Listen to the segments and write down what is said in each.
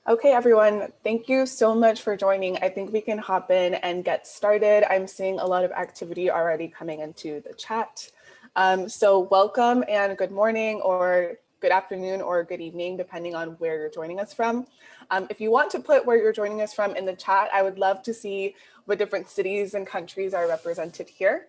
Okay, everyone, thank you so much for joining. I think we can hop in and get started. I'm seeing a lot of activity already coming into the chat. So welcome and good morning or good afternoon or good evening, depending on where you're joining us from. If you want to put where you're joining us from in the chat, I would love to see what different cities and countries are represented here.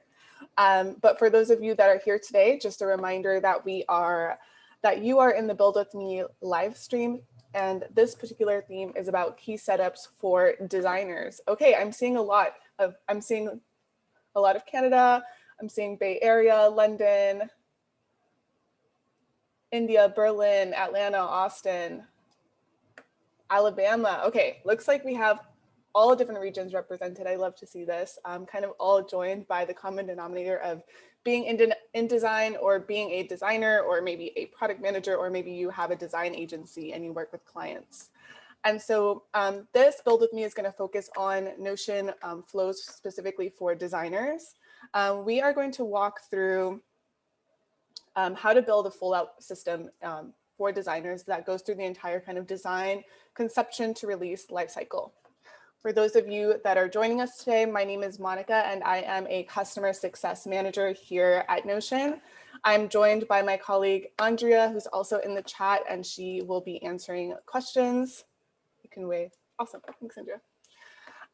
But for those of you that are here today, just a reminder that you are in the Build With Me live stream. And this particular theme is about key setups for designers. Okay, I'm seeing a lot of Canada. I'm seeing Bay Area, London, India, Berlin, Atlanta, Austin, Alabama. Okay, looks like we have all different regions represented. I love to see this. Kind of all joined by the common denominator of being in design or being a designer or maybe a product manager, or maybe you have a design agency and you work with clients. And so this Build With Me is going to focus on Notion flows specifically for designers. We are going to walk through how to build a full out system for designers that goes through the entire kind of design, conception to release lifecycle. For those of you that are joining us today, my name is Monica and I am a customer success manager here at Notion. I'm joined by my colleague Andrea, who's also in the chat, and she will be answering questions. You can wave. Awesome. Thanks, Andrea.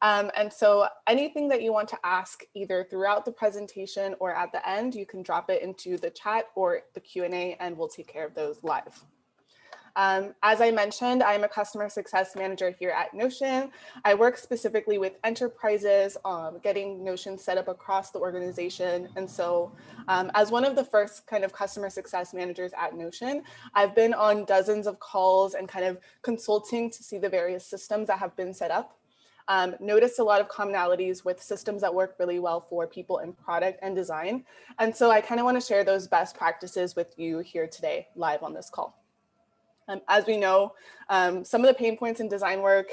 And so anything that you want to ask either throughout the presentation or at the end, you can drop it into the chat or the Q&A and we'll take care of those live. As I mentioned, I'm a customer success manager here at Notion. I work specifically with enterprises, getting Notion set up across the organization. And so as one of the first kind of customer success managers at Notion, I've been on dozens of calls and kind of consulting to see the various systems that have been set up. Noticed a lot of commonalities with systems that work really well for people in product and design. And so I kind of want to share those best practices with you here today, live on this call. As we know, some of the pain points in design work,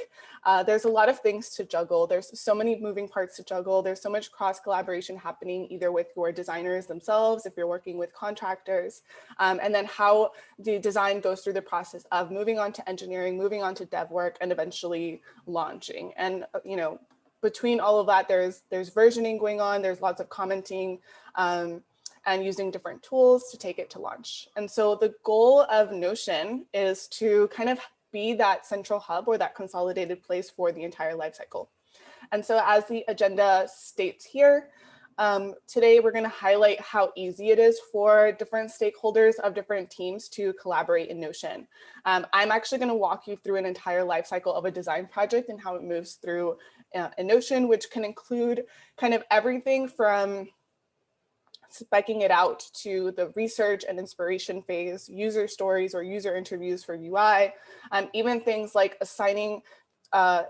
there's a lot of things to juggle. There's so many moving parts to juggle. There's so much cross collaboration happening either with your designers themselves, if you're working with contractors, and then how the design goes through the process of moving on to engineering, moving on to dev work, and eventually launching. And between all of that, there's versioning going on. There's lots of commenting. And using different tools to take it to launch. And so the goal of Notion is to kind of be that central hub or that consolidated place for the entire lifecycle. And so as the agenda states here, today we're going to highlight how easy it is for different stakeholders of different teams to collaborate in Notion. I'm actually going to walk you through an entire lifecycle of a design project and how it moves through in Notion, which can include kind of everything from speccing it out to the research and inspiration phase, user stories or user interviews for UI, even things like assigning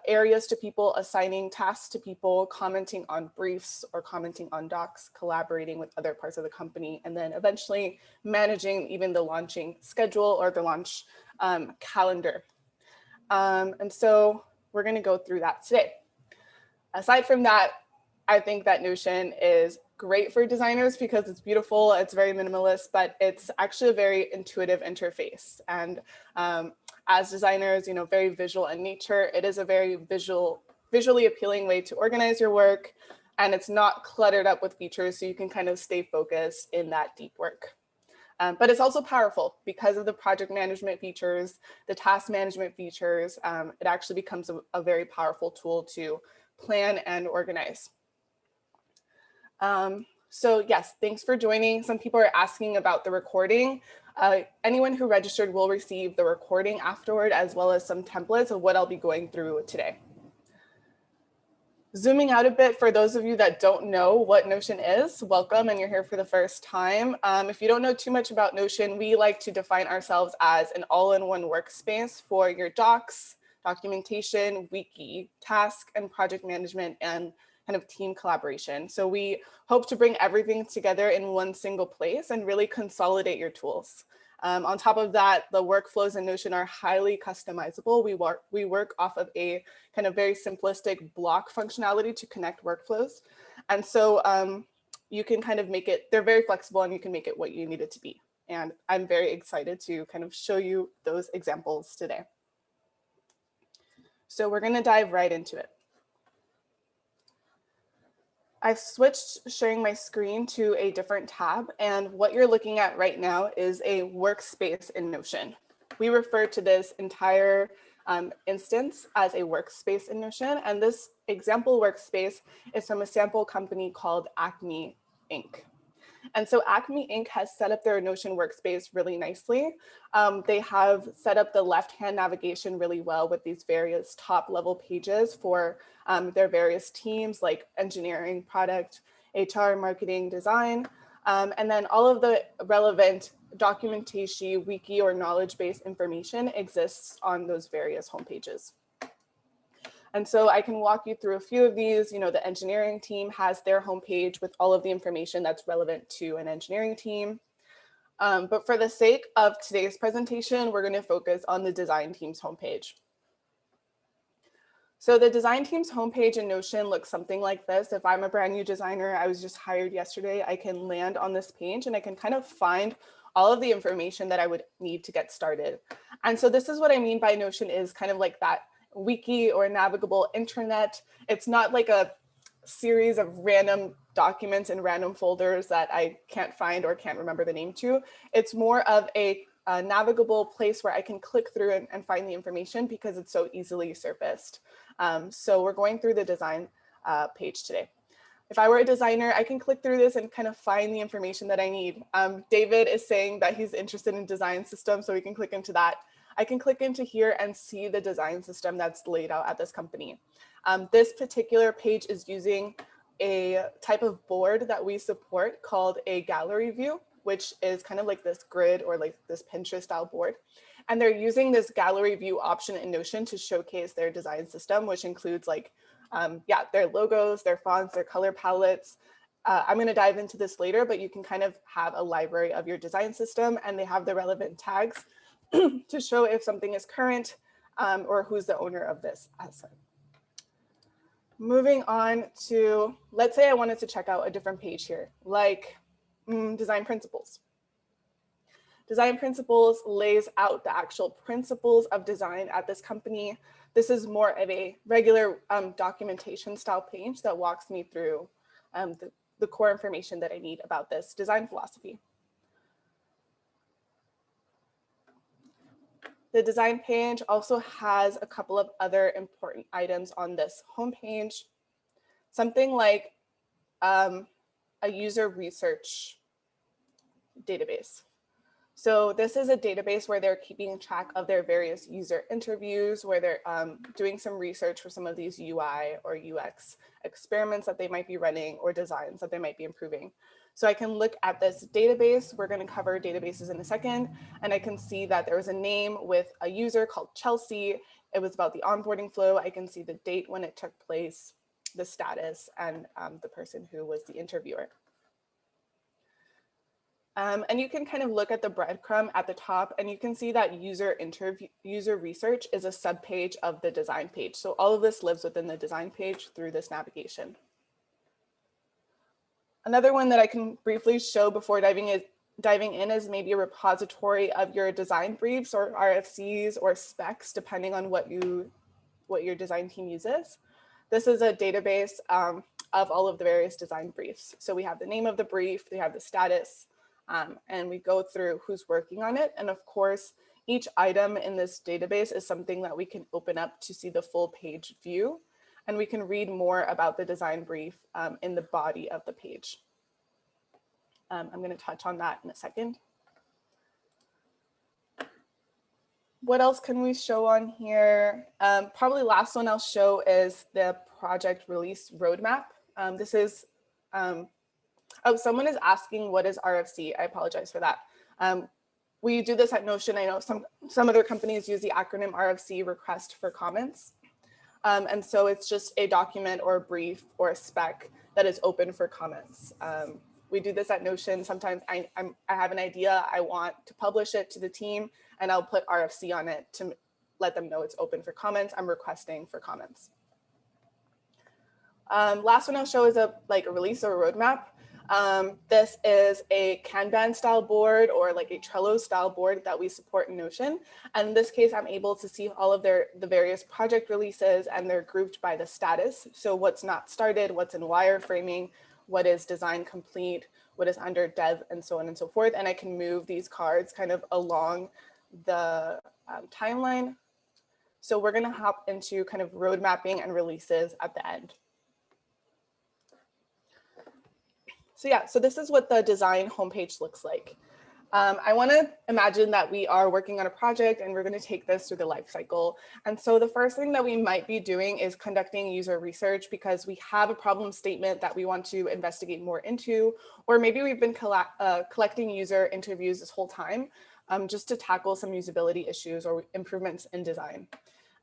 areas to people, assigning tasks to people, commenting on briefs or commenting on docs, collaborating with other parts of the company, and then eventually managing even the launching schedule or the launch calendar. And so we're going to go through that today. Aside from that, I think that Notion is great for designers because it's beautiful, it's very minimalist, but it's actually a very intuitive interface. And as designers, very visual in nature, it is a very visually appealing way to organize your work, and it's not cluttered up with features, so you can kind of stay focused in that deep work. But it's also powerful because of the project management features, the task management features. It actually becomes a very powerful tool to plan and organize. So yes, thanks for joining. Some people are asking about the recording. Anyone who registered will receive the recording afterward, as well as some templates of what I'll be going through today. Zooming out a bit, for those of you that don't know what Notion is, welcome, and you're here for the first time. If you don't know too much about Notion, we like to define ourselves as an all-in-one workspace for your docs, documentation, wiki, task, and project management, and kind of team collaboration. So we hope to bring everything together in one single place and really consolidate your tools. On top of that, the workflows in Notion are highly customizable. We work off of a kind of very simplistic block functionality to connect workflows. And so you can kind of make it, they're very flexible and you can make it what you need it to be. And I'm very excited to kind of show you those examples today. So we're going to dive right into it. I've switched sharing my screen to a different tab, and what you're looking at right now is a workspace in Notion. We refer to this entire instance as a workspace in Notion, and this example workspace is from a sample company called Acme Inc. And so Acme Inc. has set up their Notion workspace really nicely. They have set up the left-hand navigation really well with these various top-level pages for their various teams like engineering, product, HR, marketing, design, and then all of the relevant documentation, wiki, or knowledge-based information exists on those various homepages. And so I can walk you through a few of these. You know, the engineering team has their homepage with all of the information that's relevant to an engineering team. But for the sake of today's presentation, we're going to focus on the design team's homepage. So the design team's homepage in Notion looks something like this. If I'm a brand new designer, I was just hired yesterday, I can land on this page and I can kind of find all of the information that I would need to get started. And so this is what I mean by Notion is kind of like that wiki or navigable internet. It's not like a series of random documents in random folders that I can't find or can't remember the name to. It's more of a navigable place where I can click through and find the information because it's so easily surfaced. So we're going through the design page today. If I were a designer, I can click through this and kind of find the information that I need. David is saying that he's interested in design systems, so we can click into that. I can click into here and see the design system that's laid out at this company. This particular page is using a type of board that we support called a gallery view, which is kind of like this grid or like this Pinterest style board. And they're using this gallery view option in Notion to showcase their design system, which includes like, their logos, their fonts, their color palettes. I'm going to dive into this later, but you can kind of have a library of your design system, and they have the relevant tags to show if something is current or who's the owner of this asset. Moving on to, let's say I wanted to check out a different page here, like design principles. Design principles lays out the actual principles of design at this company. This is more of a regular documentation style page that walks me through the core information that I need about this design philosophy. The design page also has a couple of other important items on this homepage. Something like a user research database. So this is a database where they're keeping track of their various user interviews, where they're doing some research for some of these UI or UX experiments that they might be running or designs that they might be improving. So I can look at this database. We're going to cover databases in a second. And I can see that there was a name with a user called Chelsea. It was about the onboarding flow. I can see the date when it took place, the status, and the person who was the interviewer. And you can kind of look at the breadcrumb at the top, and you can see that user research is a subpage of the design page. So all of this lives within the design page through this navigation. Another one that I can briefly show before diving in is maybe a repository of your design briefs or RFCs or specs, depending on what your design team uses. This is a database of all of the various design briefs. So we have the name of the brief, we have the status, and we go through who's working on it. And of course, each item in this database is something that we can open up to see the full page view. And we can read more about the design brief in the body of the page. I'm going to touch on that in a second. What else can we show on here? Probably last one I'll show is the project release roadmap. This is, someone is asking what is RFC? I apologize for that. We do this at Notion. I know some other companies use the acronym RFC, request for comments. And so it's just a document or a brief or a spec that is open for comments. We do this at Notion. Sometimes I have an idea, I want to publish it to the team, and I'll put RFC on it to let them know it's open for comments. I'm requesting for comments. Last one I'll show is a release or a roadmap. This is a Kanban style board or like a Trello style board that we support in Notion. And in this case, I'm able to see all of the various project releases, and they're grouped by the status. So what's not started, what's in wireframing, what is design complete, what is under dev, and so on and so forth. And I can move these cards kind of along the timeline. So we're going to hop into kind of road mapping and releases at the end. So yeah, so this is what the design homepage looks like. I want to imagine that we are working on a project and we're going to take this through the life cycle. And so the first thing that we might be doing is conducting user research because we have a problem statement that we want to investigate more into, or maybe we've been collecting user interviews this whole time just to tackle some usability issues or improvements in design.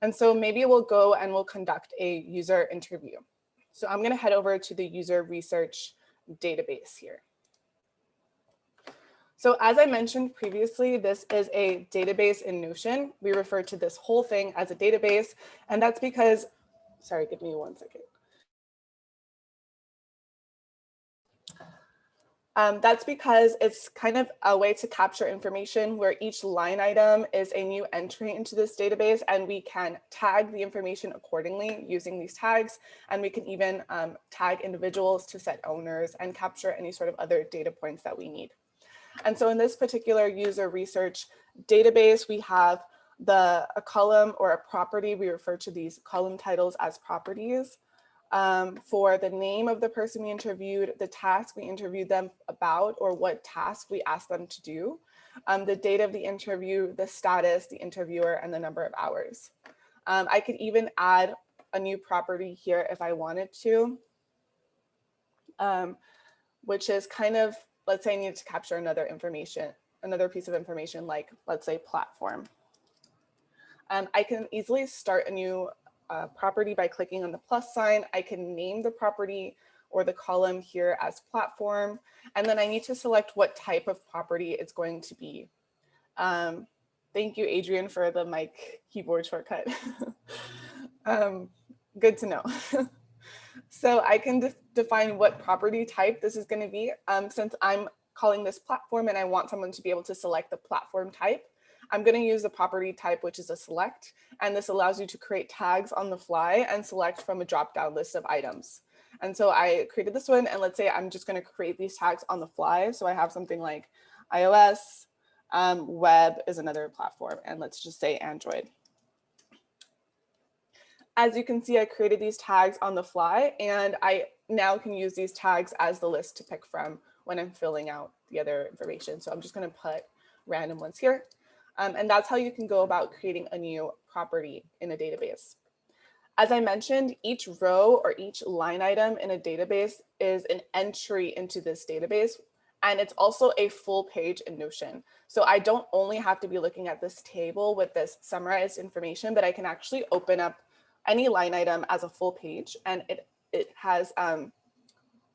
And so maybe we'll go and we'll conduct a user interview. So I'm going to head over to the user research database here. So as I mentioned previously, this is a database in Notion. We refer to this whole thing as a database, and that's because, sorry, give me 1 second. That's because it's kind of a way to capture information where each line item is a new entry into this database, and we can tag the information accordingly using these tags. And we can even tag individuals to set owners and capture any sort of other data points that we need. And so in this particular user research database, we have a column or a property. We refer to these column titles as properties. For the name of the person we interviewed, the task we interviewed them about, or what task we asked them to do, the date of the interview, the status, the interviewer, and the number of hours. I could even add a new property here if I wanted to, which is kind of, let's say I needed to capture another piece of information, like let's say platform. I can easily start a new property by clicking on the plus sign. I can name the property or the column here as platform, and then I need to select what type of property it's going to be. Thank you, Adrian, for the mic keyboard shortcut. Good to know. So I can define what property type this is going to be. Since I'm calling this platform and I want someone to be able to select the platform type, I'm going to use the property type, which is a select. And this allows you to create tags on the fly and select from a drop-down list of items. And so I created this one, and let's say I'm just going to create these tags on the fly. So I have something like iOS, web is another platform, and let's just say Android. As you can see, I created these tags on the fly, and I now can use these tags as the list to pick from when I'm filling out the other information. So I'm just going to put random ones here. And that's how you can go about creating a new property in a database. As I mentioned, each row or each line item in a database is an entry into this database, and it's also a full page in Notion. So I don't only have to be looking at this table with this summarized information, but I can actually open up any line item as a full page, and it has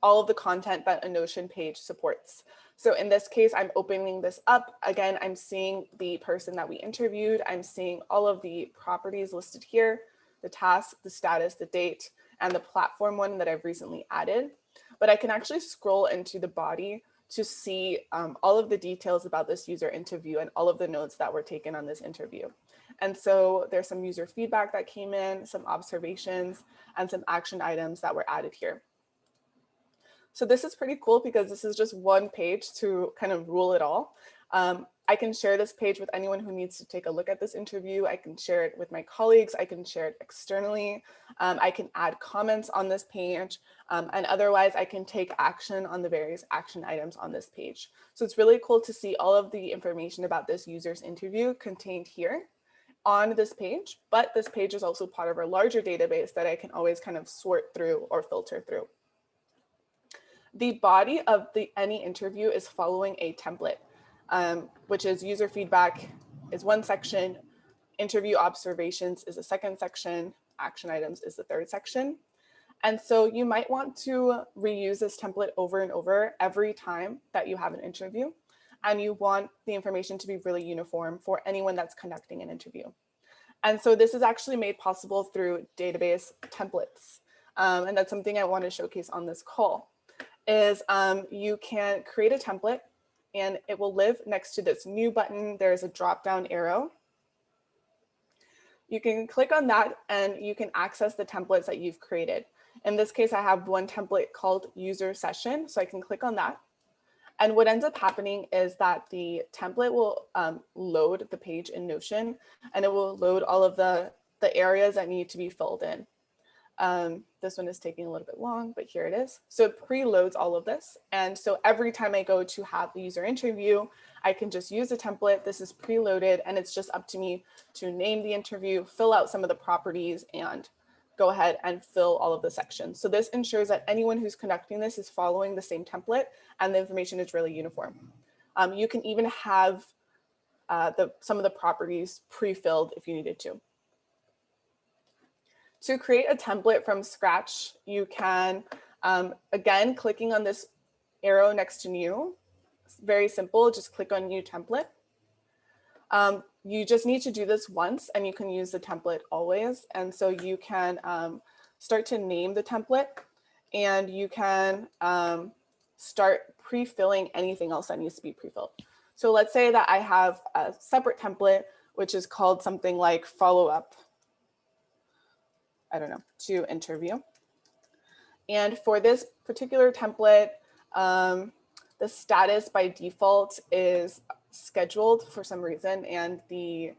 all of the content that a Notion page supports. So in this case, I'm opening this up. Again, I'm seeing the person that we interviewed. I'm seeing all of the properties listed here, the task, the status, the date, and the platform one that I've recently added. But I can actually scroll into the body to see all of the details about this user interview and all of the notes that were taken on this interview. And so there's some user feedback that came in, some observations, and some action items that were added here. So this is pretty cool because this is just one page to kind of rule it all. I can share this page with anyone who needs to take a look at this interview. I can share it with my colleagues. I can share it externally. I can add comments on this page. And otherwise, I can take action on the various action items on this page. So it's really cool to see all of the information about this user's interview contained here on this page. But this page is also part of our larger database that I can always kind of sort through or filter through. The body of any interview is following a template, which is user feedback is one section, interview observations is a second section, action items is the third section. And so you might want to reuse this template over and over every time that you have an interview, and you want the information to be really uniform for anyone that's conducting an interview. And so this is actually made possible through database templates. And that's something I want to showcase on this call. is you can create a template and it will live next to this new button. There's a drop down arrow. You can click on that and you can access the templates that you've created. In this case, I have one template called user session, so I can click on that. And what ends up happening is that the template will load the page in Notion, and it will load all of the areas that need to be filled in. This one is taking a little bit long, but here it is. So it preloads all of this. And so every time I go to have the user interview, I can just use a template. This is preloaded, and it's just up to me to name the interview, fill out some of the properties, and go ahead and fill all of the sections. So this ensures that anyone who's conducting this is following the same template and the information is really uniform. You can even have some of the properties pre-filled if you needed to. To create a template from scratch, you can, again, clicking on this arrow next to new, it's very simple, just click on new template. You just need to do this once and you can use the template always. And so you can start to name the template and you can start pre-filling anything else that needs to be pre-filled. So let's say that I have a separate template, which is called something like follow-up, I don't know, to interview. And for this particular template, the status by default is scheduled for some reason, and the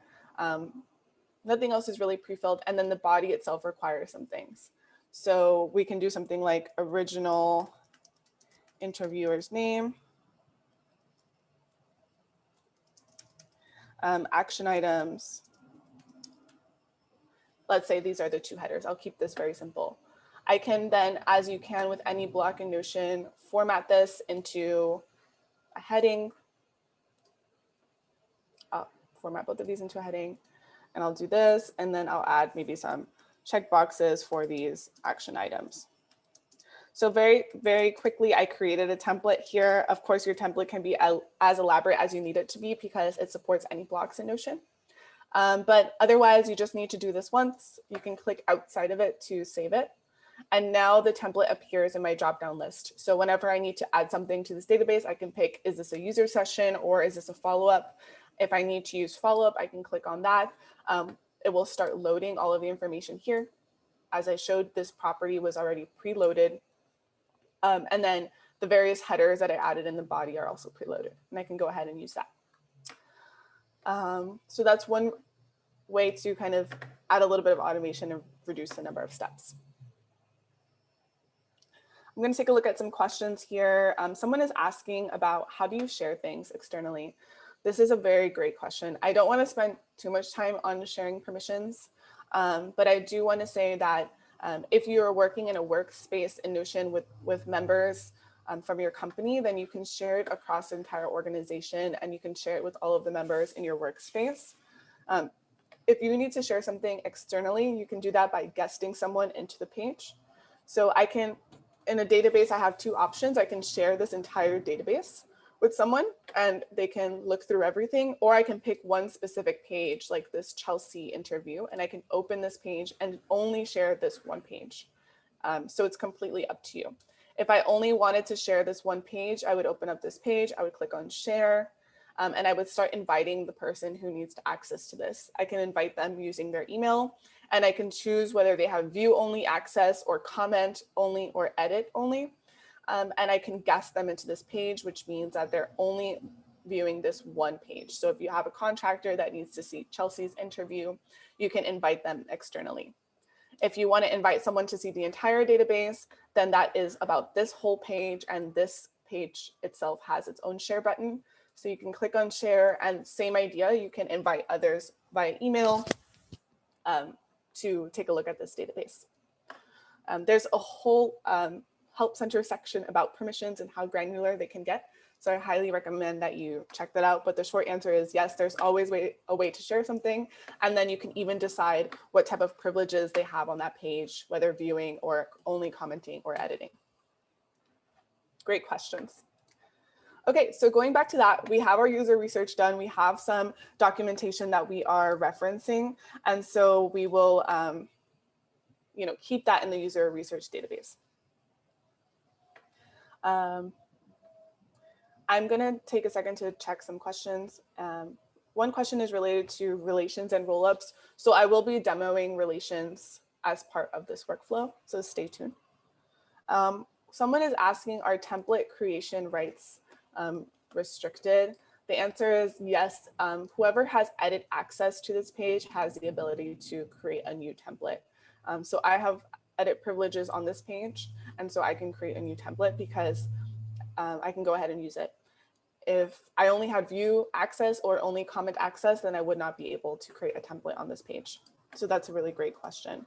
nothing else is really pre-filled, and then the body itself requires some things. So we can do something like original interviewer's name, action items. Let's say these are the two headers. I'll keep this very simple. I can then, as you can with any block in Notion, format this into a heading. I'll format both of these into a heading, and I'll do this, and then I'll add maybe some checkboxes for these action items. So very, very quickly, I created a template here. Of course, your template can be as elaborate as you need it to be because it supports any blocks in Notion. But otherwise, you just need to do this once. You can click outside of it to save it. And now the template appears in my drop-down list. So whenever I need to add something to this database, I can pick, is this a user session or is this a follow-up? If I need to use follow-up, I can click on that. It will start loading all of the information here. As I showed, this property was already preloaded. And then the various headers that I added in the body are also preloaded, and I can go ahead and use that. So that's one way to kind of add a little bit of automation and reduce the number of steps. I'm going to take a look at some questions here. Someone is asking about how do you share things externally? This is a very great question. I don't want to spend too much time on sharing permissions, but I do want to say that if you are working in a workspace in Notion with members from your company, then you can share it across the entire organization and you can share it with all of the members in your workspace. If you need to share something externally, you can do that by guesting someone into the page. So I can, in a database, I have two options. I can share this entire database with someone and they can look through everything, or I can pick one specific page like this Chelsea interview, and I can open this page and only share this one page. So it's completely up to you. If I only wanted to share this one page, I would open up this page, I would click on share, and I would start inviting the person who needs to access to this. I can invite them using their email, and I can choose whether they have view only access or comment only or edit only. And I can guest them into this page, which means that they're only viewing this one page. So if you have a contractor that needs to see Chelsea's interview, you can invite them externally. If you want to invite someone to see the entire database, then that is about this whole page, and this page itself has its own share button. So you can click on share, and same idea, you can invite others via email to take a look at this database. There's a whole Help Center section about permissions and how granular they can get. So I highly recommend that you check that out. But the short answer is yes, there's always a way to share something. And then you can even decide what type of privileges they have on that page, whether viewing or only commenting or editing. Great questions. Okay, so going back to that, we have our user research done. We have some documentation that we are referencing. And so we will keep that in the user research database. I'm going to take a second to check some questions. One question is related to relations and rollups. So I will be demoing relations as part of this workflow, so stay tuned. Someone is asking, are template creation rights restricted? The answer is yes. Whoever has edit access to this page has the ability to create a new template. So I have edit privileges on this page, and so I can create a new template because I can go ahead and use it. If I only had view access or only comment access, then I would not be able to create a template on this page. So that's a really great question.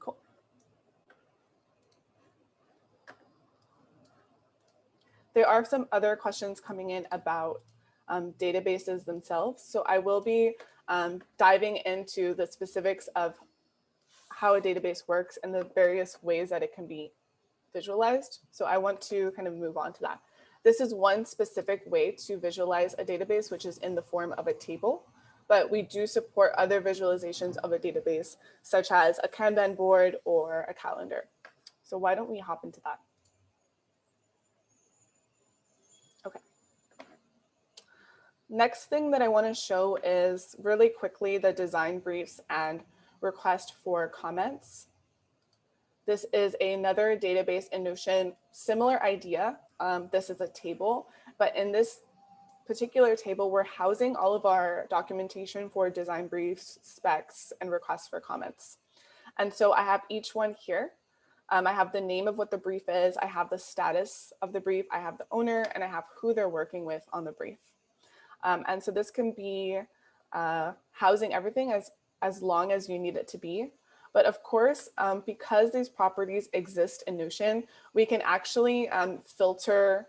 Cool. There are some other questions coming in about databases themselves. So I will be diving into the specifics of how a database works and the various ways that it can be visualized. So I want to kind of move on to that. This is one specific way to visualize a database, which is in the form of a table, but we do support other visualizations of a database, such as a Kanban board or a calendar. So why don't we hop into that? Okay. Next thing that I want to show is really quickly the design briefs and request for comments. This is another database in Notion, similar idea. This is a table, but in this particular table, we're housing all of our documentation for design briefs, specs, and requests for comments. And so I have each one here. I have the name of what the brief is. I have the status of the brief. I have the owner, and I have who they're working with on the brief. And so this can be housing everything as long as you need it to be. But of course, because these properties exist in Notion, we can actually filter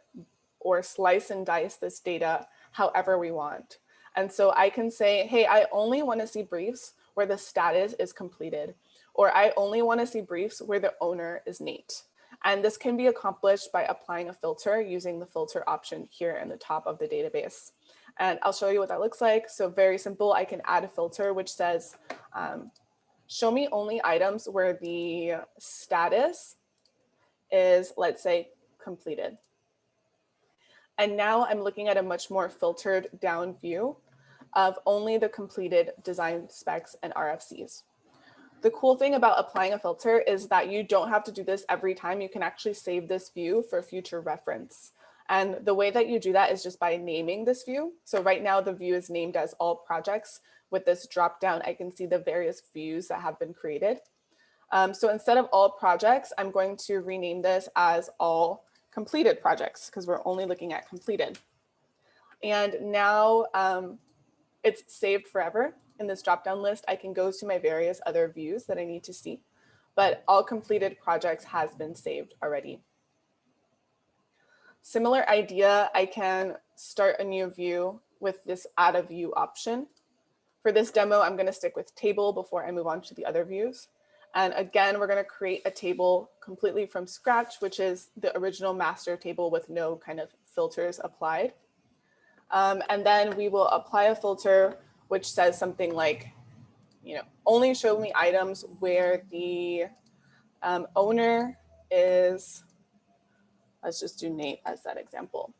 or slice and dice this data however we want. And so I can say, hey, I only want to see briefs where the status is completed, or I only want to see briefs where the owner is Nate. And this can be accomplished by applying a filter using the filter option here in the top of the database. And I'll show you what that looks like. So very simple, I can add a filter which says, show me only items where the status is, let's say, completed. And now I'm looking at a much more filtered down view of only the completed design specs and RFCs. The cool thing about applying a filter is that you don't have to do this every time. You can actually save this view for future reference. And the way that you do that is just by naming this view. So right now the view is named as all projects. With this drop down, I can see the various views that have been created. So instead of all projects, I'm going to rename this as all completed projects because we're only looking at completed. And now it's saved forever. In this drop-down list, I can go to my various other views that I need to see, but all completed projects has been saved already. Similar idea, I can start a new view with this add a view option. For this demo, I'm going to stick with table before I move on to the other views. And again, we're going to create a table completely from scratch, which is the original master table with no kind of filters applied. And then we will apply a filter which says something like, only show me items where the owner is, let's just do Nate as that example.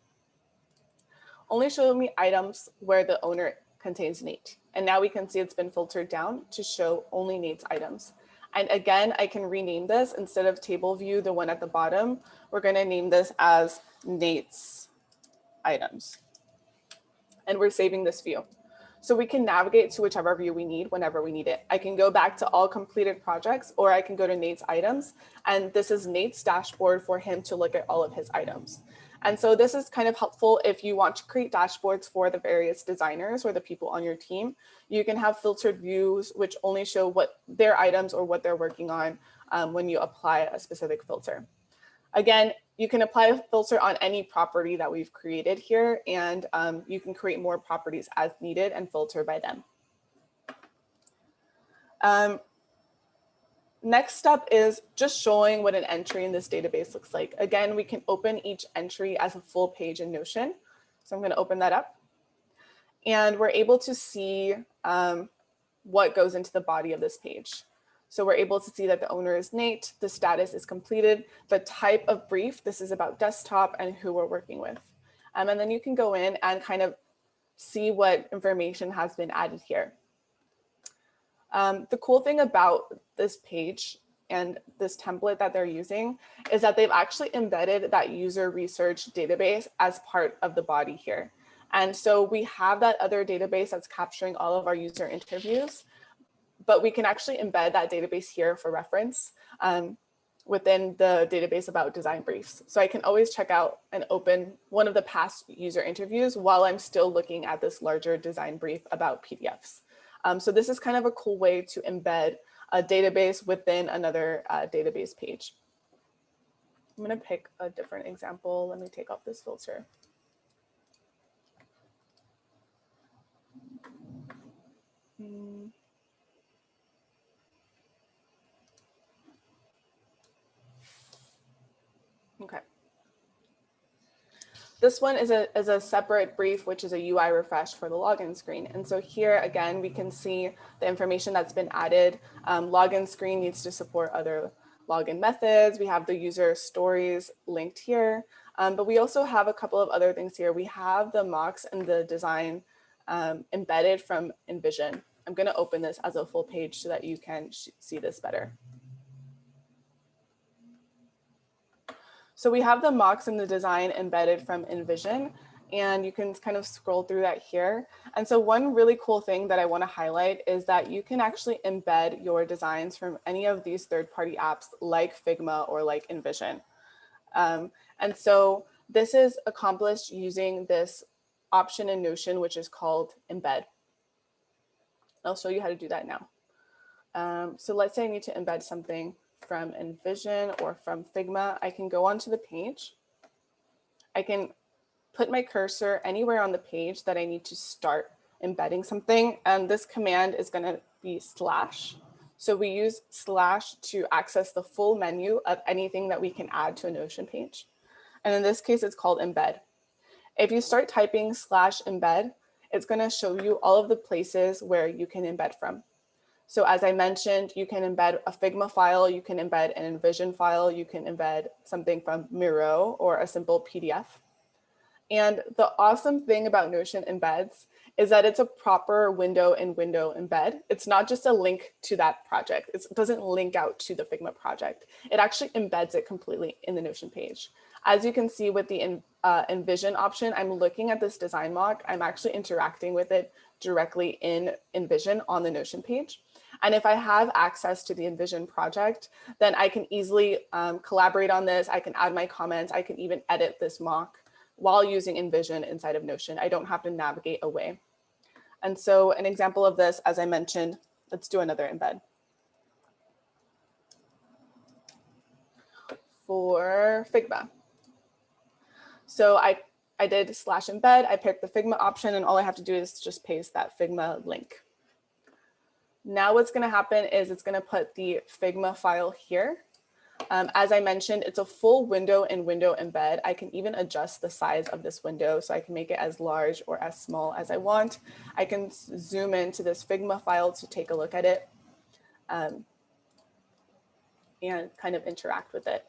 Only show me items where the owner contains Nate. And now we can see it's been filtered down to show only Nate's items. And again, I can rename this instead of table view, the one at the bottom, we're going to name this as Nate's items. And we're saving this view. So we can navigate to whichever view we need whenever we need it. I can go back to all completed projects, or I can go to Nate's items. And this is Nate's dashboard for him to look at all of his items. And so this is kind of helpful if you want to create dashboards for the various designers or the people on your team. You can have filtered views which only show what their items or what they're working on when you apply a specific filter. Again, you can apply a filter on any property that we've created here, and you can create more properties as needed and filter by them. Next up is just showing what an entry in this database looks like. Again, we can open each entry as a full page in Notion. So I'm going to open that up. And we're able to see what goes into the body of this page. So we're able to see that the owner is Nate, the status is completed, the type of brief, this is about desktop, and who we're working with. And then you can go in and kind of see what information has been added here. The cool thing about this page and this template that they're using is that they've actually embedded that user research database as part of the body here. And so we have that other database that's capturing all of our user interviews, but we can actually embed that database here for reference within the database about design briefs. So I can always check out and open one of the past user interviews while I'm still looking at this larger design brief about PDFs. So this is kind of a cool way to embed a database within another database page. I'm going to pick a different example. Let me take off this filter. Okay. This one is a separate brief, which is a UI refresh for the login screen. And so here, again, we can see the information that's been added. Login screen needs to support other login methods. We have the user stories linked here, but we also have a couple of other things here. We have the mocks and the design embedded from Envision. I'm going to open this as a full page so that you can see this better. So we have the mocks and the design embedded from Envision, and you can kind of scroll through that here. And so one really cool thing that I want to highlight is that you can actually embed your designs from any of these third-party apps like Figma or like Envision. And so this is accomplished using this option in Notion, which is called embed. I'll show you how to do that now. So let's say I need to embed something from Envision or from Figma. I can go onto the page. I can put my cursor anywhere on the page that I need to start embedding something. And this command is going to be /. So we use / to access the full menu of anything that we can add to a Notion page. And in this case, it's called embed. If you start typing /embed, it's going to show you all of the places where you can embed from. So as I mentioned, you can embed a Figma file, you can embed an Envision file, you can embed something from Miro or a simple PDF. And the awesome thing about Notion embeds is that it's a proper window-in-window embed. It's not just a link to that project. It doesn't link out to the Figma project. It actually embeds it completely in the Notion page. As you can see with the Envision option, I'm looking at this design mock. I'm actually interacting with it directly in Envision on the Notion page. And if I have access to the Envision project, then I can easily collaborate on this. I can add my comments. I can even edit this mock while using Envision inside of Notion. I don't have to navigate away. And so an example of this, as I mentioned, let's do another embed. For Figma. So I did /embed, I picked the Figma option, and all I have to do is just paste that Figma link. Now what's going to happen is it's going to put the Figma file here. As I mentioned, it's a full window-in-window embed. I can even adjust the size of this window, so I can make it as large or as small as I want. I can zoom into this Figma file to take a look at it and kind of interact with it.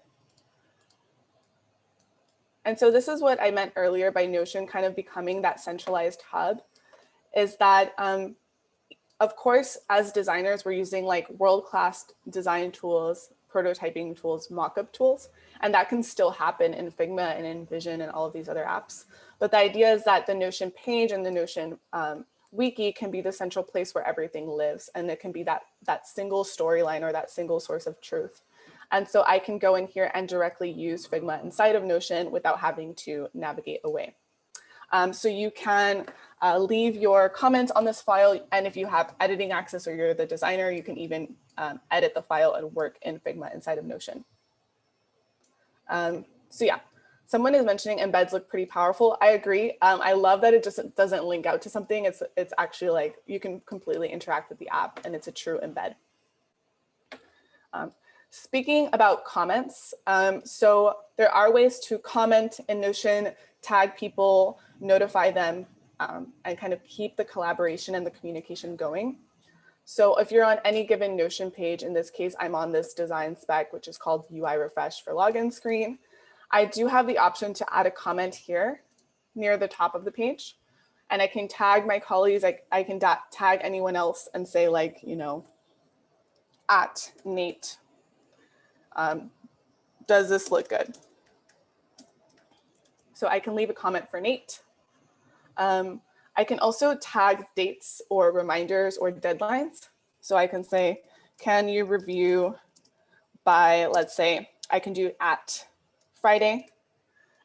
And so this is what I meant earlier by Notion kind of becoming that centralized hub, is that of course, as designers, we're using like world-class design tools, prototyping tools, mock-up tools, and that can still happen in Figma and Envision and all of these other apps. But the idea is that the Notion page and the Notion wiki can be the central place where everything lives, and it can be that single storyline or that single source of truth. And so I can go in here and directly use Figma inside of Notion without having to navigate away. So you can leave your comments on this file, and if you have editing access or you're the designer, you can even edit the file and work in Figma inside of Notion. So yeah, someone is mentioning embeds look pretty powerful. I agree. I love that it just doesn't link out to something. It's actually like you can completely interact with the app, and it's a true embed. Speaking about comments, so there are ways to comment in Notion, tag people, notify them, and kind of keep the collaboration and the communication going. So if you're on any given Notion page, in this case, I'm on this design spec, which is called UI refresh for login screen. I do have the option to add a comment here near the top of the page. And I can tag my colleagues, I can tag anyone else and say like, you know, at Nate, does this look good? So I can leave a comment for Nate. I can also tag dates or reminders or deadlines. So I can say, can you review by, let's say, I can do at Friday,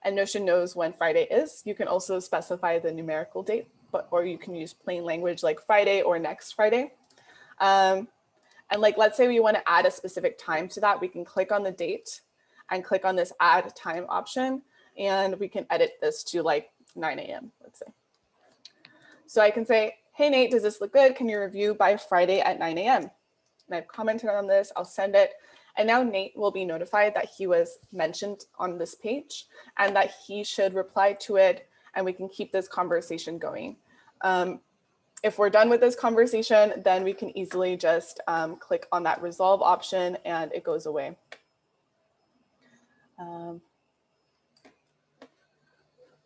and Notion knows when Friday is. You can also specify the numerical date, or you can use plain language like Friday or next Friday. And like, let's say we want to add a specific time to that, we can click on the date and click on this add time option, and we can edit this to like 9 a.m., let's say. So I can say, hey, Nate, does this look good? Can you review by Friday at 9 a.m.? And I've commented on this, I'll send it. And now Nate will be notified that he was mentioned on this page and that he should reply to it, and we can keep this conversation going. If we're done with this conversation, then we can easily just click on that resolve option and it goes away.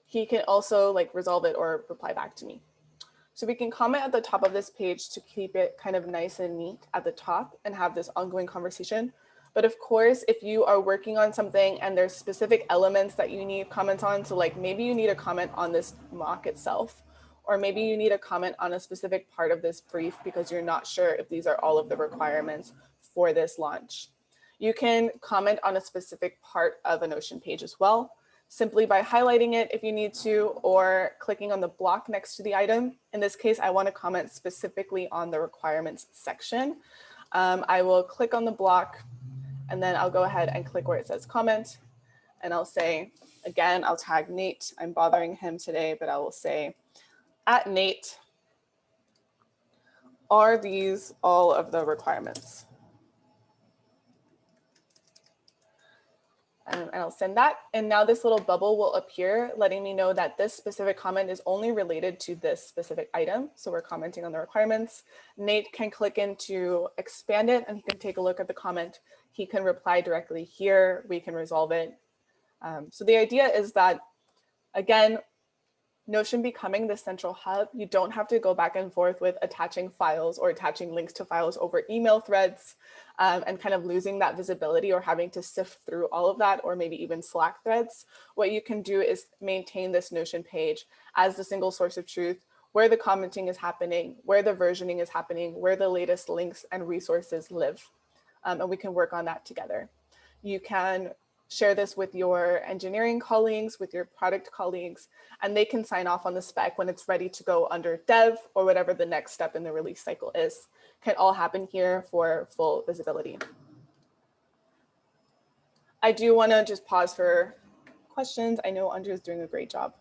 He can also like resolve it or reply back to me. So we can comment at the top of this page to keep it kind of nice and neat at the top and have this ongoing conversation. But of course, if you are working on something and there's specific elements that you need comments on, so like maybe you need a comment on this mock itself, or maybe you need a comment on a specific part of this brief because you're not sure if these are all of the requirements for this launch. You can comment on a specific part of a Notion page as well, simply by highlighting it if you need to, or clicking on the block next to the item. In this case, I want to comment specifically on the requirements section. I will click on the block, and then I'll go ahead and click where it says comment. And I'll say, again, I'll tag Nate. I'm bothering him today, but I will say, at Nate, are these all of the requirements? And I'll send that. And now this little bubble will appear, letting me know that this specific comment is only related to this specific item. So we're commenting on the requirements. Nate can click into expand it and he can take a look at the comment. He can reply directly here. We can resolve it. So the idea is that, again, Notion becoming the central hub, you don't have to go back and forth with attaching files or attaching links to files over email threads and kind of losing that visibility or having to sift through all of that, or maybe even Slack threads. What you can do is maintain this Notion page as the single source of truth, where the commenting is happening, where the versioning is happening, where the latest links and resources live. And we can work on that together. You can share this with your engineering colleagues, with your product colleagues, and they can sign off on the spec when it's ready to go under dev or whatever the next step in the release cycle is. Can all happen here for full visibility. I do want to just pause for questions. I know Andrea's doing a great job.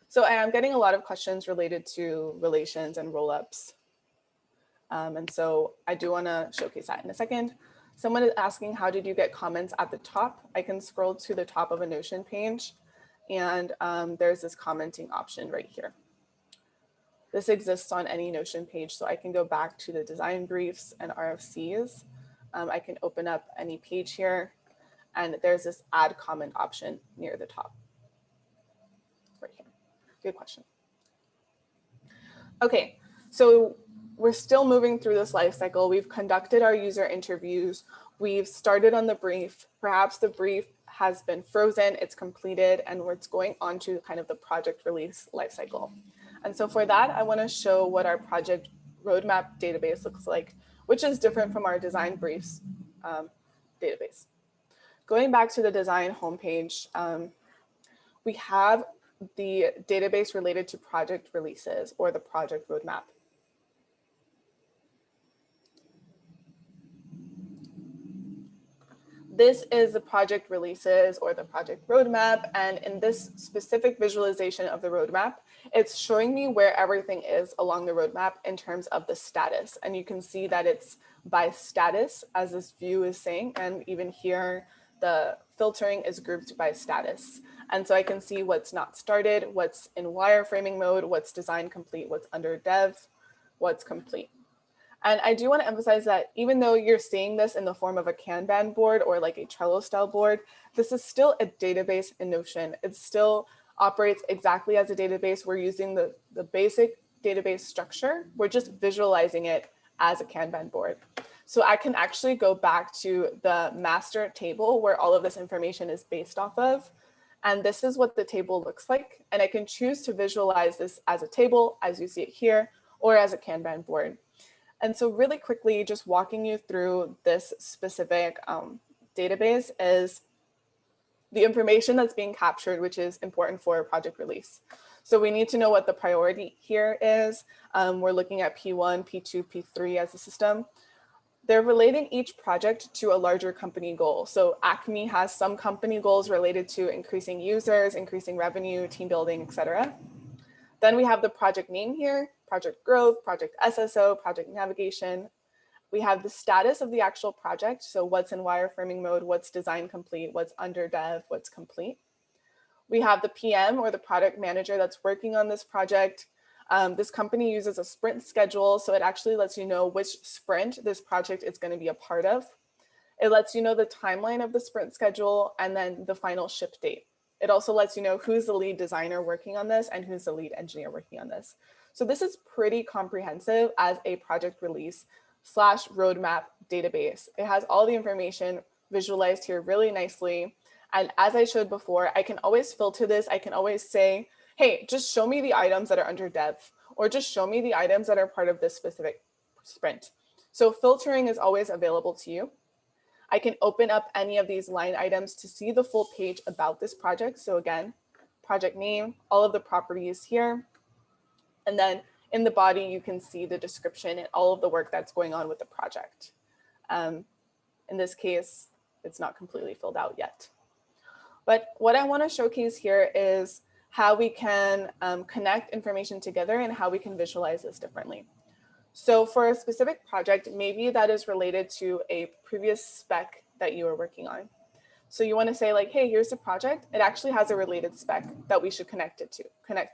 So I am getting a lot of questions related to relations and rollups. And so I do want to showcase that in a second. Someone is asking, how did you get comments at the top? I can scroll to the top of a Notion page, and there's this commenting option right here. This exists on any Notion page, so I can go back to the design briefs and RFCs. I can open up any page here, and there's this add comment option near the top. Right here. Good question. Okay, so we're still moving through this life cycle. We've conducted our user interviews. We've started on the brief. Perhaps the brief has been frozen, it's completed, and it's going on to kind of the project release lifecycle. And so for that, I want to show what our project roadmap database looks like, which is different from our design briefs database. Going back to the design homepage, we have the database related to project releases or the project roadmap. This is the project releases or the project roadmap. And in this specific visualization of the roadmap, it's showing me where everything is along the roadmap in terms of the status. And you can see that it's by status, as this view is saying. And even here, the filtering is grouped by status. And so I can see what's not started, what's in wireframing mode, what's design complete, what's under dev, what's complete. And I do want to emphasize that even though you're seeing this in the form of a Kanban board or like a Trello style board, this is still a database in Notion. It still operates exactly as a database. We're using the basic database structure. We're just visualizing it as a Kanban board. So I can actually go back to the master table where all of this information is based off of. And this is what the table looks like. And I can choose to visualize this as a table, as you see it here, or as a Kanban board. And so really quickly, just walking you through this specific database is the information that's being captured, which is important for a project release. So we need to know what the priority here is. We're looking at P1, P2, P3 as a system. They're relating each project to a larger company goal. So Acme has some company goals related to increasing users, increasing revenue, team building, et cetera. Then we have the project name here, project growth, project SSO, project navigation. We have the status of the actual project. So what's in wireframing mode, what's design complete, what's under dev, what's complete. We have the PM or the product manager that's working on this project. This company uses a sprint schedule, so it actually lets you know which sprint this project is going to be a part of. It lets you know the timeline of the sprint schedule and then the final ship date. It also lets you know who's the lead designer working on this and who's the lead engineer working on this. So this is pretty comprehensive as a project release / roadmap database. It has all the information visualized here really nicely. And as I showed before, I can always filter this. I can always say, hey, just show me the items that are under dev, or just show me the items that are part of this specific sprint. So filtering is always available to you. I can open up any of these line items to see the full page about this project. So again, project name, all of the properties here. And then in the body, you can see the description and all of the work that's going on with the project. In this case, it's not completely filled out yet. But what I want to showcase here is how we can connect information together and how we can visualize this differently. So for a specific project, maybe that is related to a previous spec that you are working on. So you want to say like, hey, here's the project. It actually has a related spec that we should connect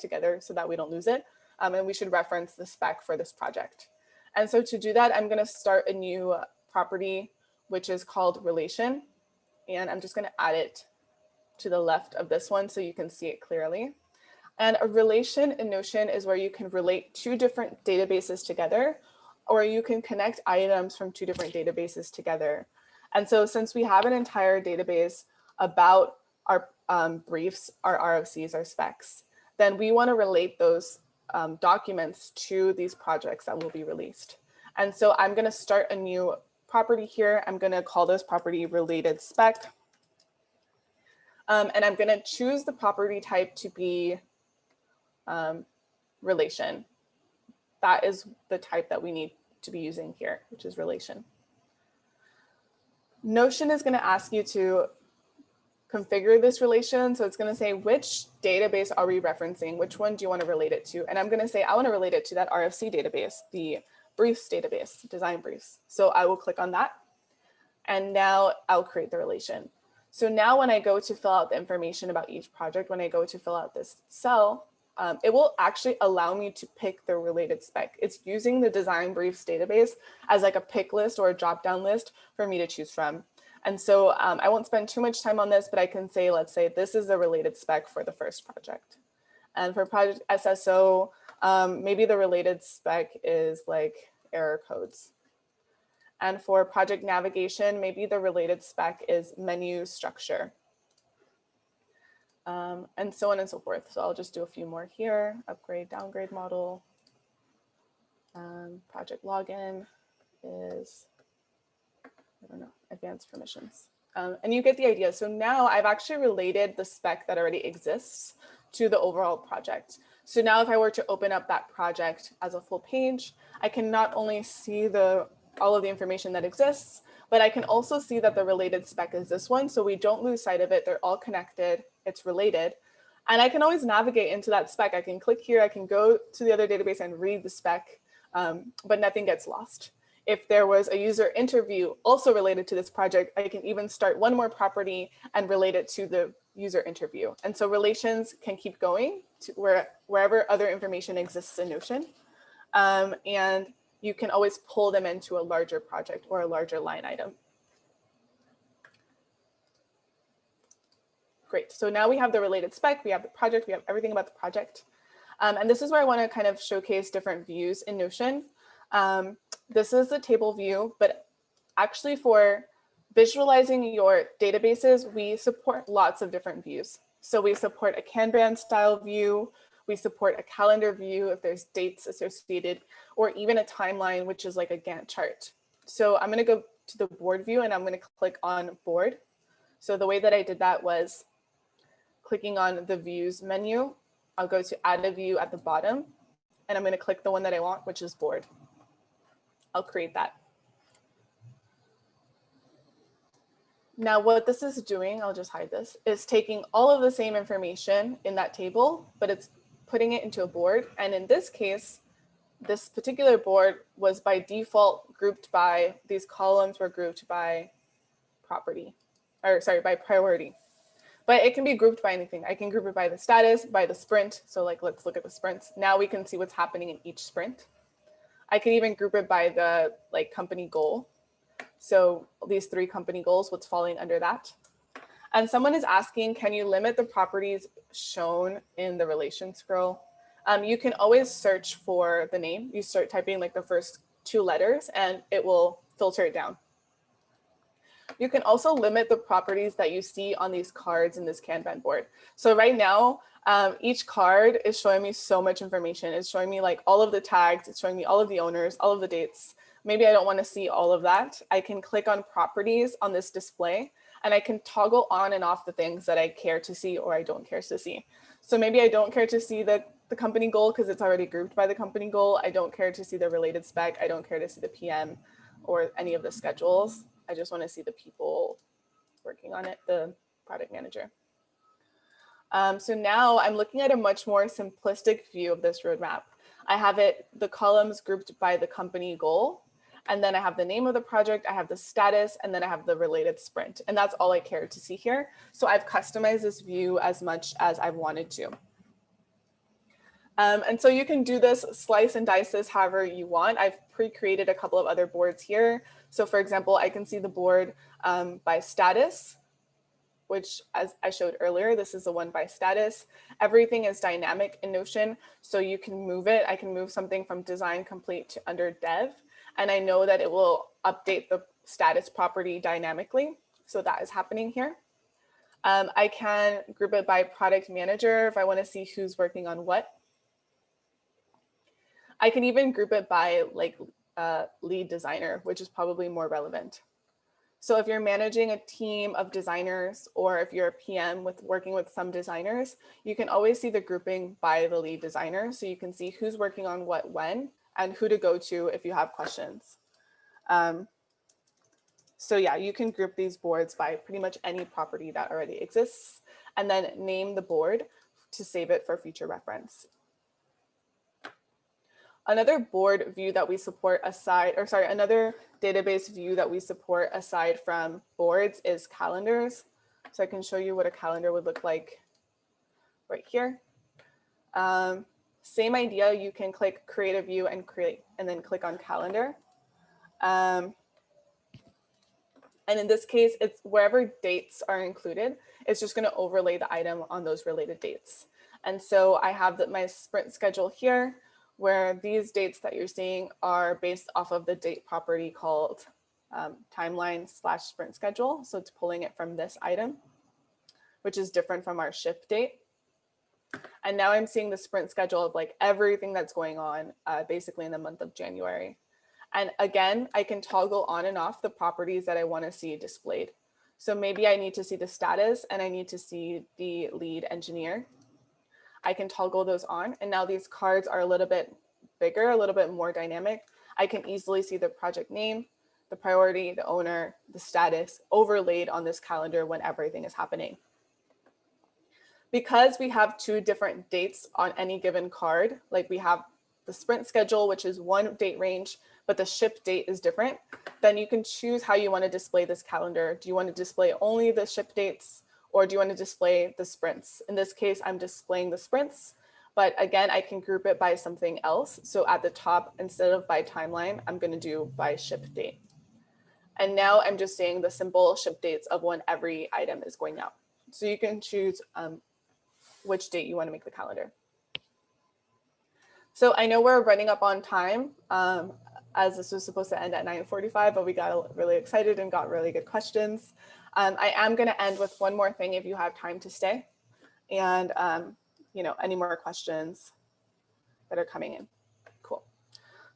together so that we don't lose it. And we should reference the spec for this project. And so to do that, I'm going to start a new property, which is called relation. And I'm just going to add it to the left of this one so you can see it clearly. And a relation in Notion is where you can relate two different databases together, or you can connect items from two different databases together. And so since we have an entire database about our briefs, our RFCs, our specs, then we want to relate those documents to these projects that will be released. And so I'm going to start a new property here. I'm going to call this property related spec. And I'm going to choose the property type to be relation. That is the type that we need to be using here, which is relation. Notion is going to ask you to configure this relation. So it's going to say, which database are we referencing? Which one do you want to relate it to? And I'm going to say, I want to relate it to that RFC database, the briefs database, design briefs. So I will click on that. And now I'll create the relation. So now when I go to fill out the information about each project, when I go to fill out this cell, it will actually allow me to pick the related spec. It's using the design briefs database as like a pick list or a drop-down list for me to choose from. And so I won't spend too much time on this, but I can say, let's say this is the related spec for the first project. And for project SSO, maybe the related spec is like error codes. And for project navigation, maybe the related spec is menu structure. And so on and so forth. So I'll just do a few more here. Upgrade, downgrade model. Project login is, I don't know, advanced permissions. And you get the idea. So now I've actually related the spec that already exists to the overall project. So now if I were to open up that project as a full page, I can not only see all of the information that exists, but I can also see that the related spec is this one. So we don't lose sight of it. They're all connected. It's related. And I can always navigate into that spec. I can click here. I can go to the other database and read the spec, but nothing gets lost. if there was a user interview also related to this project, I can even start one more property and relate it to the user interview. And so relations can keep going to wherever other information exists in Notion. And you can always pull them into a larger project or a larger line item. Great, so now we have the related spec, we have the project, we have everything about the project. And this is where I want to kind of showcase different views in Notion. This is the table view, but actually for visualizing your databases, we support lots of different views. So we support a Kanban style view, we support a calendar view if there's dates associated, or even a timeline, which is like a Gantt chart. So I'm going to go to the board view and I'm going to click on board. So the way that I did that was clicking on the views menu. I'll go to add a view at the bottom, and I'm going to click the one that I want, which is board. I'll create that. Now what this is doing, I'll just hide this, is taking all of the same information in that table, but it's putting it into a board. And in this case, this particular board was by default grouped by, these columns were grouped by property, or sorry, by priority. But it can be grouped by anything. I can group it by the status, by the sprint. So like, let's look at the sprints. Now we can see what's happening in each sprint. I can even group it by the like company goal. So these 3 company goals, what's falling under that. And someone is asking, can you limit the properties shown in the relation scroll? You can always search for the name. You start typing like the first 2 letters and it will filter it down. You can also limit the properties that you see on these cards in this Kanban board. So right now, each card is showing me so much information. It's showing me like all of the tags. It's showing me all of the owners, all of the dates. Maybe I don't want to see all of that. I can click on properties on this display and I can toggle on and off the things that I care to see or I don't care to see. So maybe I don't care to see the company goal because it's already grouped by the company goal. I don't care to see the related spec. I don't care to see the PM or any of the schedules. I just want to see the people working on it, the product manager. So now I'm looking at a much more simplistic view of this roadmap. I have the columns grouped by the company goal, and then I have the name of the project, I have the status, and then I have the related sprint. And that's all I care to see here. So I've customized this view as much as I wanted to. And so you can do this, slice and dice this however you want. I've pre-created a couple of other boards here. So for example, I can see the board by status, which as I showed earlier, this is the one by status. Everything is dynamic in Notion, so you can move it. I can move something from design complete to under dev, and I know that it will update the status property dynamically. So that is happening here. I can group it by product manager if I want to see who's working on what. I can even group it by like lead designer, which is probably more relevant. So if you're managing a team of designers, or if you're a PM working with some designers, you can always see the grouping by the lead designer. So you can see who's working on what when and who to go to if you have questions. So yeah, you can group these boards by pretty much any property that already exists, and then name the board to save it for future reference. Another board view that we support another database view that we support aside from boards is calendars. So I can show you what a calendar would look like right here. Same idea, you can click create a view and then click on calendar. And in this case, it's wherever dates are included, it's just going to overlay the item on those related dates. And so I have my sprint schedule here, where these dates that you're seeing are based off of the date property called timeline/sprint schedule. So it's pulling it from this item, which is different from our ship date. And now I'm seeing the sprint schedule of like everything that's going on basically in the month of January. And again, I can toggle on and off the properties that I want to see displayed. So maybe I need to see the status and I need to see the lead engineer. I can toggle those on, and now these cards are a little bit bigger, a little bit more dynamic. I can easily see the project name, the priority, the owner, the status overlaid on this calendar when everything is happening. Because we have 2 different dates on any given card, like we have the sprint schedule, which is one date range, but the ship date is different, then you can choose how you want to display this calendar. Do you want to display only the ship dates, or do you want to display the sprints? In this case, I'm displaying the sprints, but again, I can group it by something else. So at the top, instead of by timeline, I'm going to do by ship date. And now I'm just saying the simple ship dates of when every item is going out. So you can choose which date you want to make the calendar. So I know we're running up on time, as this was supposed to end at 9:45, but we got really excited and got really good questions. I am going to end with one more thing if you have time to stay, and any more questions that are coming in. Cool.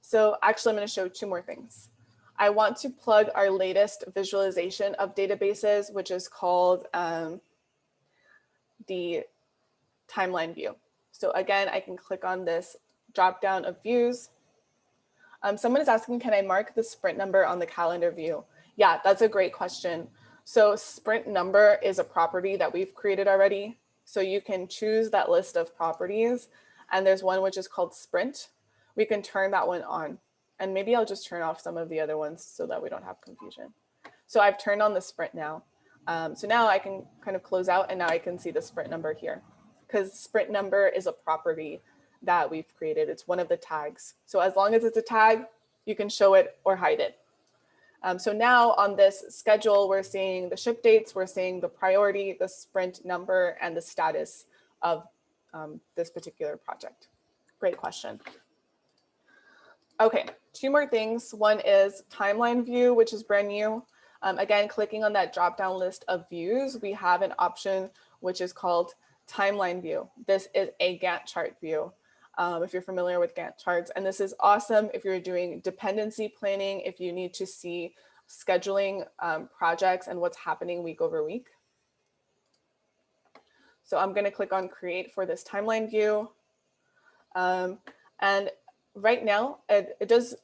So actually, I'm going to show two more things. I want to plug our latest visualization of databases, which is called the timeline view. So again, I can click on this drop down of views. Someone is asking, can I mark the sprint number on the calendar view? Yeah, that's a great question. So sprint number is a property that we've created already. So you can choose that list of properties, and there's one which is called sprint. We can turn that one on. And maybe I'll just turn off some of the other ones so that we don't have confusion. So I've turned on the sprint now. So now I can kind of close out, and now I can see the sprint number here, because sprint number is a property that we've created. It's one of the tags. So as long as it's a tag, you can show it or hide it. So now on this schedule, we're seeing the ship dates, we're seeing the priority, the sprint number, and the status of this particular project. Great question. Okay, two more things. One is timeline view, which is brand new. Again, clicking on that drop-down list of views, we have an option which is called timeline view. This is a Gantt chart view, if you're familiar with Gantt charts. And this is awesome if you're doing dependency planning, if you need to see scheduling projects and what's happening week over week. So I'm going to click on create for this timeline view. And right now, it does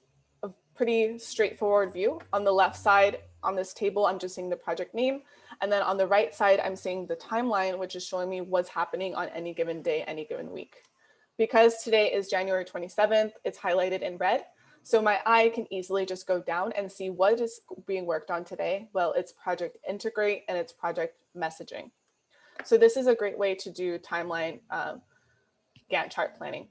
a pretty straightforward view. On the left side, on this table, I'm just seeing the project name. And then on the right side, I'm seeing the timeline, which is showing me what's happening on any given day, any given week. Because today is January 27th, it's highlighted in red. So my eye can easily just go down and see what is being worked on today. Well, it's project integrate and it's project messaging. So this is a great way to do timeline Gantt chart planning.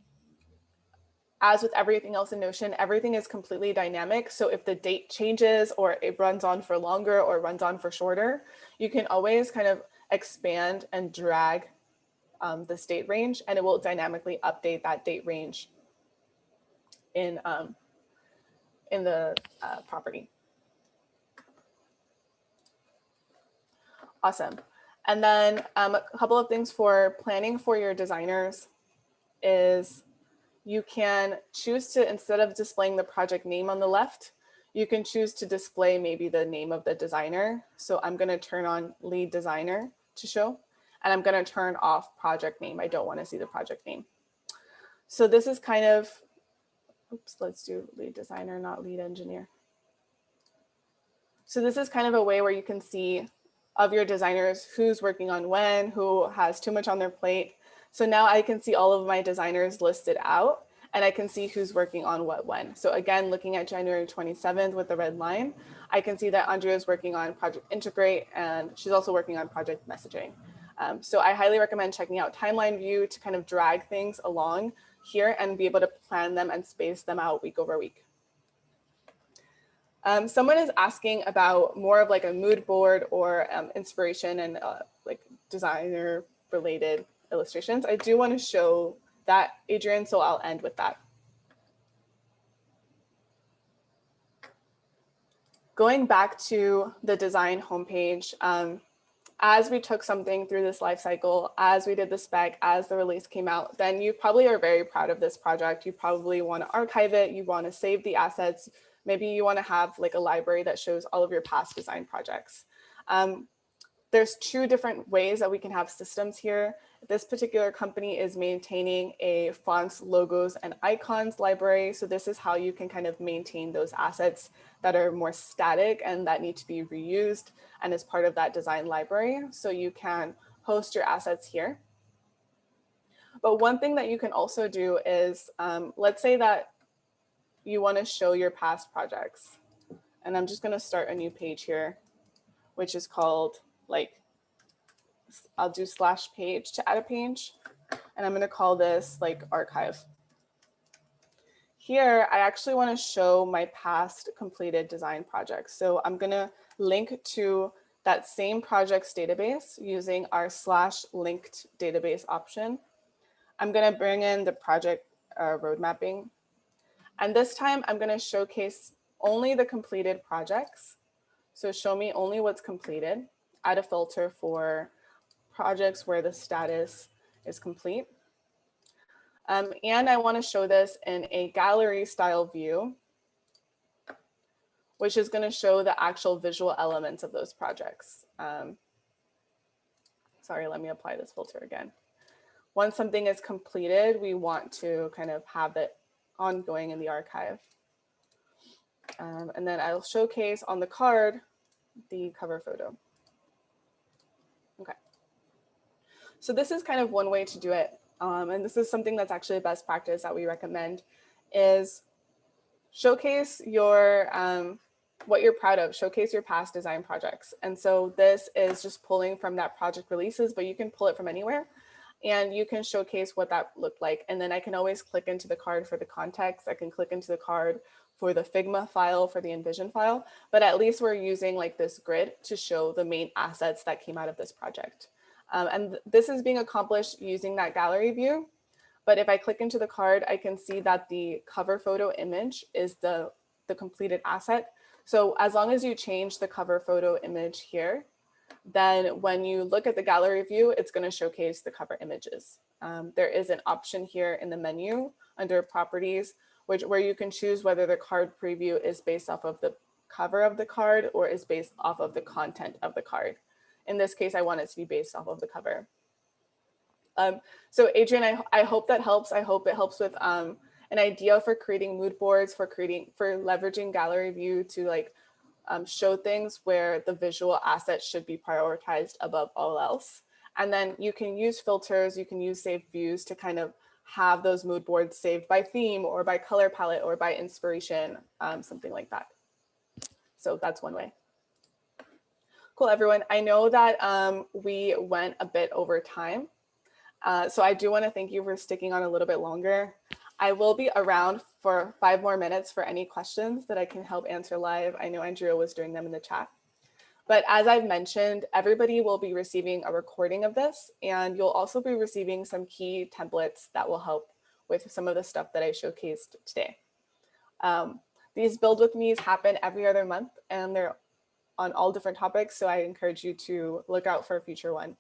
As with everything else in Notion, everything is completely dynamic. So if the date changes or it runs on for longer or runs on for shorter, you can always kind of expand and drag this date range, and it will dynamically update that date range in the property. Awesome. And then a couple of things for planning for your designers is you can choose to, instead of displaying the project name on the left, you can choose to display maybe the name of the designer. So I'm going to turn on lead designer to show, and I'm going to turn off project name. I don't want to see the project name. So this is kind of, oops, let's do lead designer, not lead engineer. So this is kind of a way where you can see of your designers who's working on when, who has too much on their plate. So now I can see all of my designers listed out, and I can see who's working on what when. So again, looking at January 27th with the red line, I can see that Andrea is working on Project Integrate, and she's also working on Project Messaging. So I highly recommend checking out Timeline View to kind of drag things along here and be able to plan them and space them out week over week. Someone is asking about more of like a mood board or inspiration and like designer related illustrations. I do want to show that, Adrian, so I'll end with that. Going back to the design homepage, as we took something through this life cycle, as we did the spec, as the release came out, then you probably are very proud of this project. You probably want to archive it. You want to save the assets. Maybe you want to have like a library that shows all of your past design projects. There's two different ways that we can have systems here. This particular company is maintaining a fonts, logos, and icons library. So this is how you can kind of maintain those assets that are more static and that need to be reused and is part of that design library. So you can host your assets here. But one thing that you can also do is, let's say that you want to show your past projects. And I'm just going to start a new page here, which is called, like, I'll do /page to add a page. And I'm going to call this like archive. Here, I actually want to show my past completed design projects. So I'm going to link to that same projects database using our /linked database option. I'm going to bring in the project road mapping. And this time I'm going to showcase only the completed projects. So show me only what's completed. Add a filter for projects where the status is complete. And I want to show this in a gallery style view, which is going to show the actual visual elements of those projects. Sorry, let me apply this filter again. Once something is completed, we want to kind of have it ongoing in the archive. And then I'll showcase on the card the cover photo. Okay. So this is kind of one way to do it. And this is something that's actually a best practice that we recommend, is showcase your what you're proud of, showcase your past design projects. And so this is just pulling from that project releases, but you can pull it from anywhere and you can showcase what that looked like. And then I can always click into the card for the context. I can click into the card for the Figma file, for the Envision file, but at least we're using like this grid to show the main assets that came out of this project. And this is being accomplished using that gallery view. But if I click into the card, I can see that the cover photo image is the completed asset. So as long as you change the cover photo image here, then when you look at the gallery view, it's going to showcase the cover images. There is an option here in the menu under properties, where you can choose whether the card preview is based off of the cover of the card or is based off of the content of the card. In this case, I want it to be based off of the cover. So Adrian, I hope that helps. I hope it helps with an idea for creating mood boards, for leveraging gallery view to like show things where the visual assets should be prioritized above all else. And then you can use filters, you can use saved views to kind of have those mood boards saved by theme or by color palette or by inspiration, something like that. So that's one way. Cool, everyone. I know that we went a bit over time. So I do want to thank you for sticking on a little bit longer. I will be around for 5 more minutes for any questions that I can help answer live. I know Andrea was doing them in the chat. But as I've mentioned, everybody will be receiving a recording of this, and you'll also be receiving some key templates that will help with some of the stuff that I showcased today. These build with me's happen every other month, and they're on all different topics. So I encourage you to look out for a future one.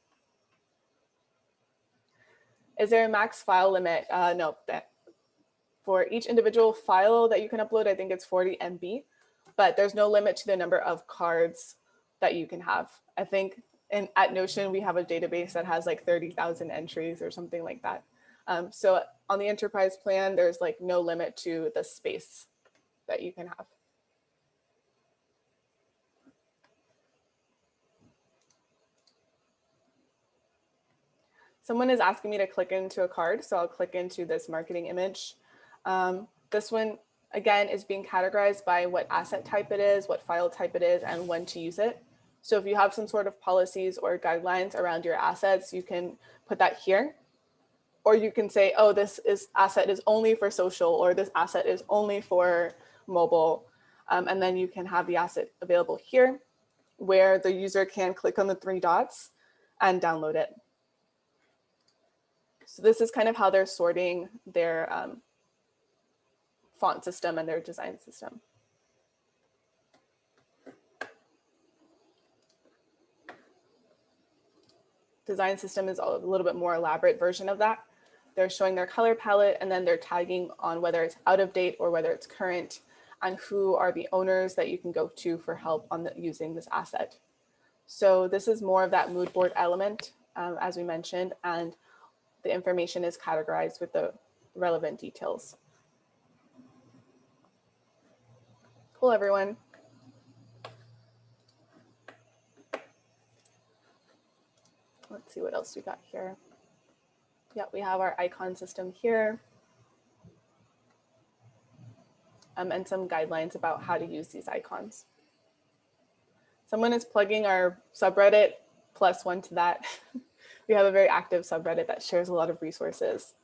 Is there a max file limit? No, for each individual file that you can upload, I think it's 40 MB, but there's no limit to the number of cards that you can have. I think at Notion, we have a database that has like 30,000 entries or something like that. So on the enterprise plan, there's like no limit to the space that you can have. Someone is asking me to click into a card, so I'll click into this marketing image. This one, again, is being categorized by what asset type it is, what file type it is, and when to use it. So if you have some sort of policies or guidelines around your assets, you can put that here. Or you can say, oh, this asset is only for social, or this asset is only for mobile. And then you can have the asset available here, where the user can click on the 3 dots and download it. So this is kind of how they're sorting their font system and their design system. Design system is a little bit more elaborate version of that. They're showing their color palette, and then they're tagging on whether it's out of date or whether it's current, and who are the owners that you can go to for help on using this asset. So this is more of that mood board element, as we mentioned, and the information is categorized with the relevant details. Cool, everyone. Let's see what else we got here. Yeah, we have our icon system here. and some guidelines about how to use these icons. Someone is plugging our subreddit, +1 to that. We have a very active subreddit that shares a lot of resources.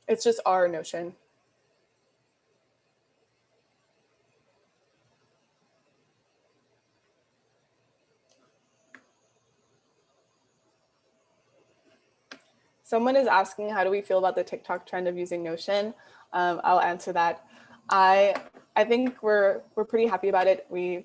It's just our Notion. Someone is asking, how do we feel about the TikTok trend of using Notion? I'll answer that. I think we're pretty happy about it. We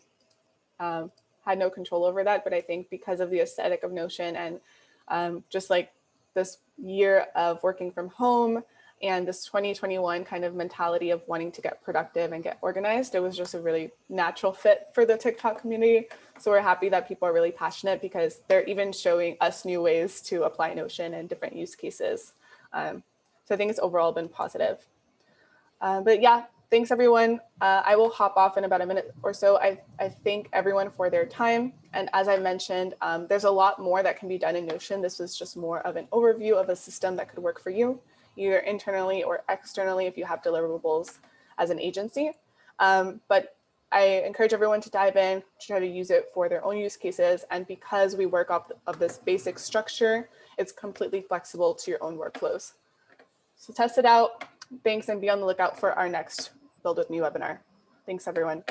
had no control over that, but I think because of the aesthetic of Notion and just like this year of working from home and this 2021 kind of mentality of wanting to get productive and get organized, it was just a really natural fit for the TikTok community. So we're happy that people are really passionate because they're even showing us new ways to apply Notion and different use cases. So I think it's overall been positive. But yeah, thanks everyone. I will hop off in about a minute or so. I thank everyone for their time. And as I mentioned, there's a lot more that can be done in Notion. This was just more of an overview of a system that could work for you, either internally or externally if you have deliverables as an agency. But I encourage everyone to dive in, to try to use it for their own use cases. And because we work off of this basic structure, it's completely flexible to your own workflows. So test it out. Thanks, and be on the lookout for our next Build With Me webinar. Thanks, everyone.